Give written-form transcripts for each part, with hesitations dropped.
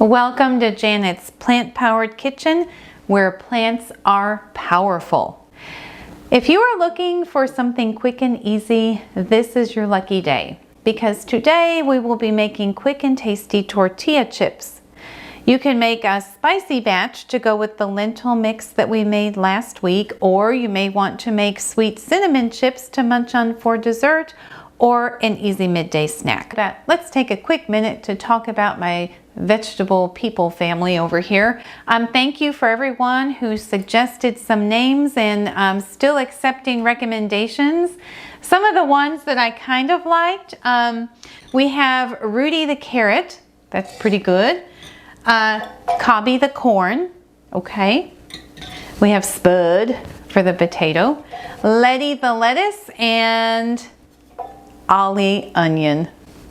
Welcome to Janet's Plant-Powered Kitchen, where plants are powerful. If you are looking for something quick and easy, this is your lucky day, because today we will be making quick and tasty tortilla chips. You can make a spicy batch to go with the lentil mix that we made last week, or you may want to make sweet cinnamon chips to munch on for dessert or an easy midday snack. But let's take a quick minute to talk about my vegetable people family over here. Thank you for everyone who suggested some names, and I'm still accepting recommendations. Some of the ones that I kind of liked, we have Rudy the carrot, that's pretty good. Cobby the corn, okay. We have Spud for the potato, Letty the lettuce, and Ollie onion.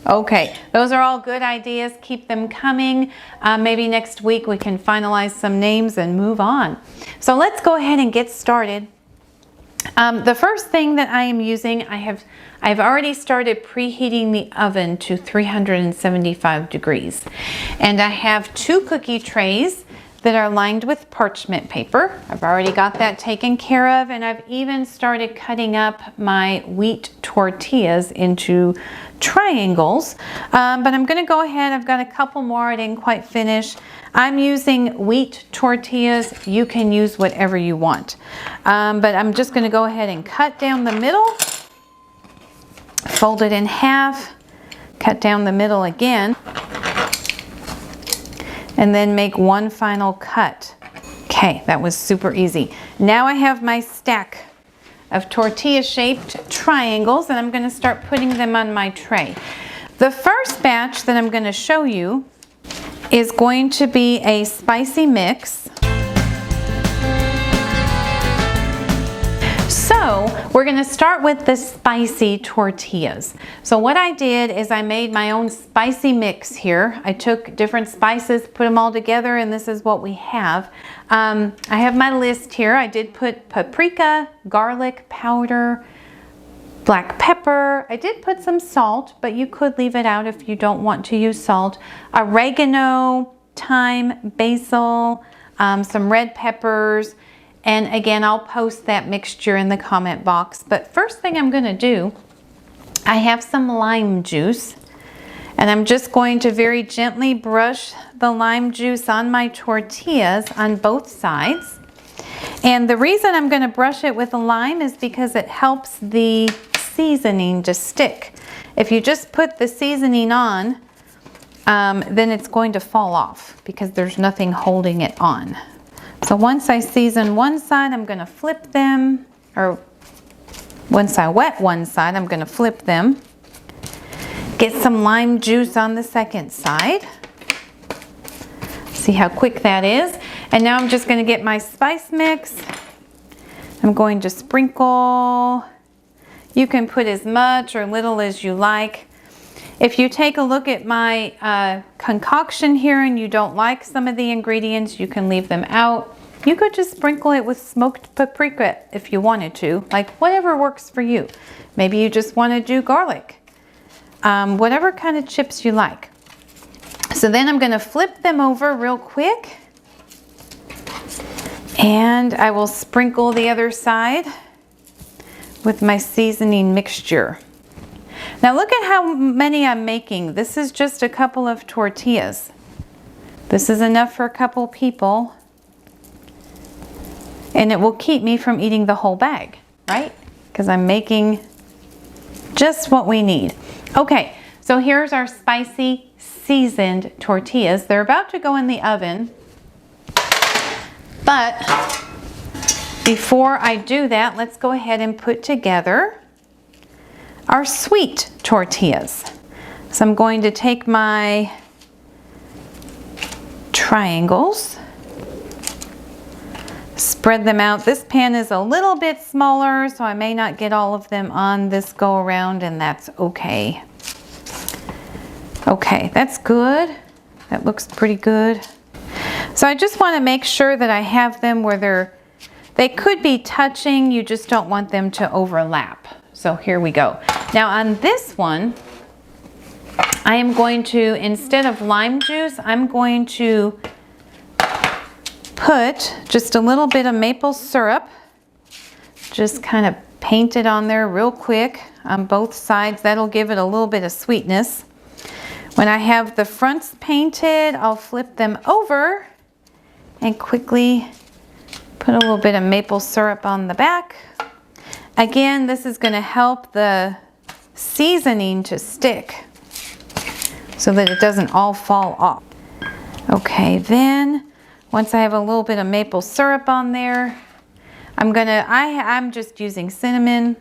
Okay, those are all good ideas. Keep them coming. Maybe next week we can finalize some names and move on. So let's go ahead and get started. The first thing that I am using, I've already started preheating the oven to 375 degrees. And I have 2 cookie trays that are lined with parchment paper. I've already got that taken care of, and I've even started cutting up my wheat tortillas into triangles. But I'm gonna go ahead, I've got a couple more I didn't quite finish. I'm using wheat tortillas. You can use whatever you want. But I'm just gonna go ahead and cut down the middle, fold it in half, cut down the middle again, and then make one final cut. Okay, that was super easy. Now I have my stack of tortilla-shaped triangles, and I'm gonna start putting them on my tray. The first batch that I'm gonna show you is going to be a spicy mix. So we're gonna start with the spicy tortillas. So what I did is I made my own spicy mix here. I took different spices, put them all together, and this is what we have. I have my list here. I did put paprika, garlic powder, black pepper. I did put some salt, but you could leave it out if you don't want to use salt. Oregano, thyme, basil, some red peppers. And again, I'll post that mixture in the comment box. But first thing I'm gonna do, I have some lime juice, and I'm just going to very gently brush the lime juice on my tortillas on both sides. And the reason I'm gonna brush it with the lime is because it helps the seasoning to stick. If you just put the seasoning on, then it's going to fall off because there's nothing holding it on. So once I season one side, I'm gonna flip them, or once I wet one side, I'm gonna flip them. Get some lime juice on the second side. See how quick that is. And now I'm just gonna get my spice mix. I'm going to sprinkle. You can put as much or little as you like. If you take a look at my concoction here and you don't like some of the ingredients, you can leave them out. You could just sprinkle it with smoked paprika if you wanted to, like whatever works for you. Maybe you just want to do garlic, whatever kind of chips you like. So then I'm going to flip them over real quick, and I will sprinkle the other side with my seasoning mixture. Now look at how many I'm making. This is just a couple of tortillas. This is enough for a couple people, and it will keep me from eating the whole bag, right? Because I'm making just what we need. Okay, so here's our spicy seasoned tortillas. They're about to go in the oven, but before I do that, let's go ahead and put together our sweet tortillas. So I'm going to take my triangles, spread them out. This pan is a little bit smaller, so I may not get all of them on this go around, and that's okay. Okay, that's good. That looks pretty good. So I just want to make sure that I have them where they could be touching, you just don't want them to overlap. So here we go. Now on this one, I am going to, instead of lime juice, I'm going to put just a little bit of maple syrup. Just kind of paint it on there real quick on both sides. That'll give it a little bit of sweetness. When I have the fronts painted, I'll flip them over and quickly put a little bit of maple syrup on the back. Again, this is going to help the seasoning to stick so that it doesn't all fall off. Okay, then once I have a little bit of maple syrup on there, I'm just using cinnamon,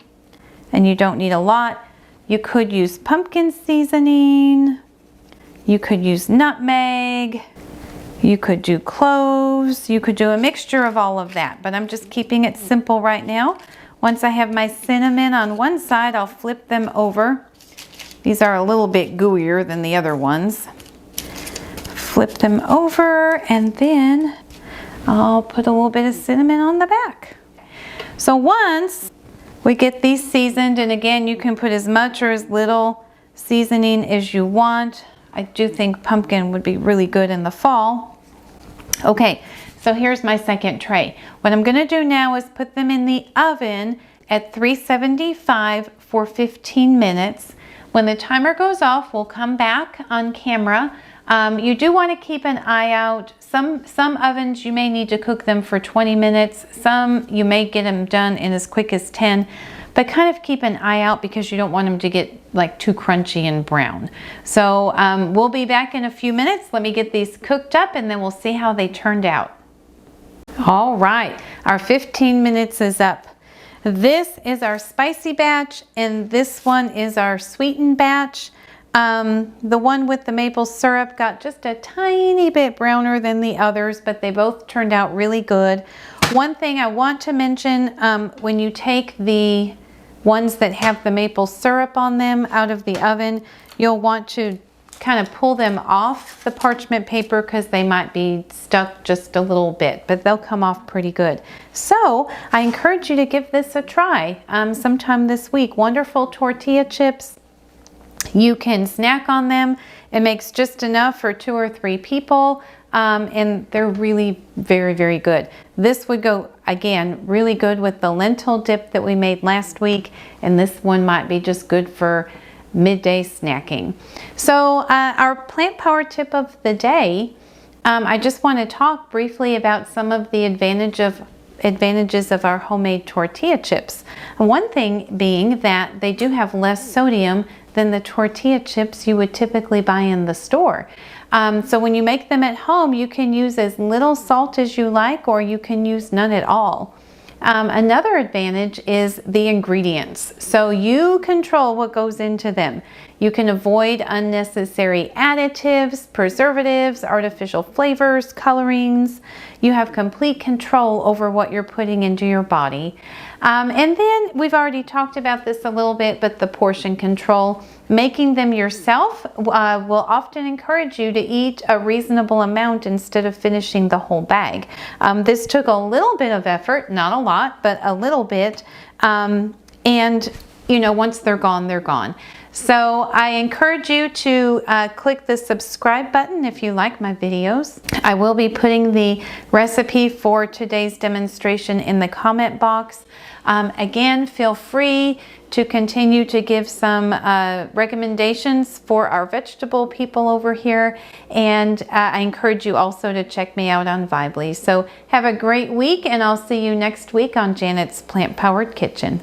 and you don't need a lot. You could use pumpkin seasoning, you could use nutmeg, you could do cloves, you could do a mixture of all of that, but I'm just keeping it simple right now. Once I have my cinnamon on one side, I'll flip them over. These are a little bit gooier than the other ones. Flip them over, and then I'll put a little bit of cinnamon on the back. So once we get these seasoned, and again, you can put as much or as little seasoning as you want. I do think pumpkin would be really good in the fall. Okay, so here's my second tray. What I'm going to do now is put them in the oven at 375 for 15 minutes. When the timer goes off, we'll come back on camera. You do want to keep an eye out. Some ovens you may need to cook them for 20 minutes. Some you may get them done in as quick as 10. But kind of keep an eye out because you don't want them to get like too crunchy and brown. So we'll be back in a few minutes. Let me get these cooked up and then we'll see how they turned out. All right, our 15 minutes is up. This is our spicy batch and this one is our sweetened batch. The one with the maple syrup got just a tiny bit browner than the others, but they both turned out really good. One thing I want to mention, when you take the ones that have the maple syrup on them out of the oven, you'll want to kind of pull them off the parchment paper because they might be stuck just a little bit, but they'll come off pretty good. So I encourage you to give this a try sometime this week. Wonderful tortilla chips. You can snack on them. It makes just enough for 2 or 3 people. And they're really very, very good. This would go, again, really good with the lentil dip that we made last week. And this one might be just good for midday snacking. So our plant power tip of the day, I just want to talk briefly about some of the advantages of our homemade tortilla chips. One thing being that they do have less sodium than the tortilla chips you would typically buy in the store. So when you make them at home, you can use as little salt as you like, or you can use none at all. Another advantage is the ingredients. So you control what goes into them. You can avoid unnecessary additives, preservatives, artificial flavors, colorings. You have complete control over what you're putting into your body. And then we've already talked about this a little bit, but the portion control. Making them yourself will often encourage you to eat a reasonable amount instead of finishing the whole bag. This took a little bit of effort, not a lot, but a little bit. And you know, once they're gone, they're gone. So I encourage you to click the subscribe button if you like my videos. I will be putting the recipe for today's demonstration in the comment box. Again, feel free to continue to give some recommendations for our vegetable people over here. And I encourage you also to check me out on Vibely. So have a great week, and I'll see you next week on Janet's Plant Powered Kitchen.